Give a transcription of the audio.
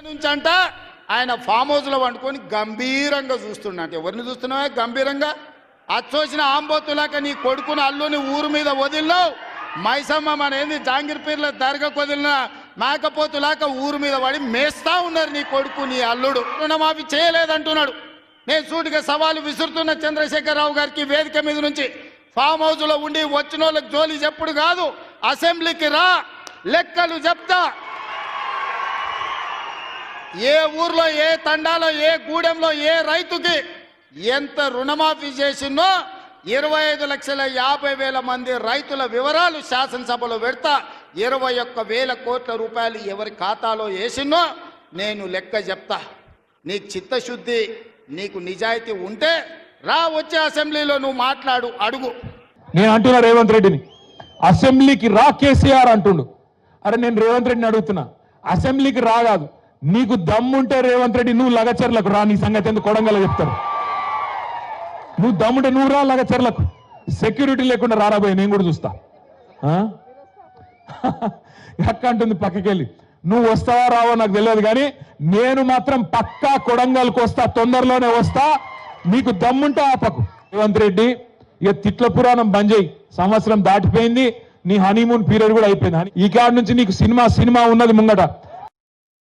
నుంచి అంట ఆయన ఫామ్ హౌస్లో వండుకొని గంభీరంగా చూస్తుండంటే ఎవరిని చూస్తున్నావా గంభీరంగా అచ్చోసిన ఆంబోతులాక నీ కొడుకుని అల్లుని ఊరు మీద వదిలినావు మైసమ్మ మన ఏంది జాంగీర్పీర్ల దర్గాకు వదిలిన మేకపోతులాక ఊరు మీద పడి మేస్తా ఉన్నారు నీ కొడుకు నీ అల్లుడు రుణమాఫీ చేయలేదంటున్నాడు. నేను సూటిగా సవాలు విసురుతున్న చంద్రశేఖరరావు గారికి వేదిక మీద నుంచి ఫామ్ హౌస్లో ఉండి వచ్చిన వాళ్ళకి జోలి చెప్పుడు కాదు, అసెంబ్లీకి రా, లెక్కలు చెప్తా. ఏ ఊర్లో ఏ తండాలో ఏ గూడెంలో ఏ రైతుకి ఎంత రుణమాఫీ చేసిందో 25,50,000 మంది రైతుల వివరాలు శాసనసభలో పెడతా. 21,000 కోట్ల రూపాయలు ఎవరి ఖాతాలో వేసినో నేను లెక్క చెప్తా. నీకు చిత్తశుద్ధి నీకు నిజాయితీ ఉంటే రా, వచ్చే అసెంబ్లీలో నువ్వు మాట్లాడు, అడుగు. నేను అంటున్నా రేవంత్ రెడ్డిని, అసెంబ్లీకి రా కేసీఆర్ అంటుండు. అరే నేను రేవంత్ రెడ్డిని అడుగుతున్నా, అసెంబ్లీకి రా కాదు, నీకు దమ్ముంటే రేవంత్ రెడ్డి నువ్వు లగచర్లకు రా, నీ సంగతి ఎందుకు కొడంగల చెప్తారు. నువ్వు దమ్ముంటే నువ్వు రా లగచర్లకు, సెక్యూరిటీ లేకుండా రారాబోయే నేను కూడా చూస్తా. అక్క అంటుంది పక్కకెళ్ళి, నువ్వు వస్తావా రావో నాకు తెలియదు కానీ నేను మాత్రం పక్కా కొడంగల్కి వస్తా, తొందరలోనే వస్తా. నీకు దమ్ముంటే ఆపకు. రేవంత్ రెడ్డి ఇక తిట్ల పురాణం బంద్ చేయి, సంవత్సరం దాటిపోయింది, నీ హనీమూన్ పీరియడ్ కూడా అయిపోయింది. ఈ కాడ నుంచి నీకు సినిమా ఉన్నది ముంగట.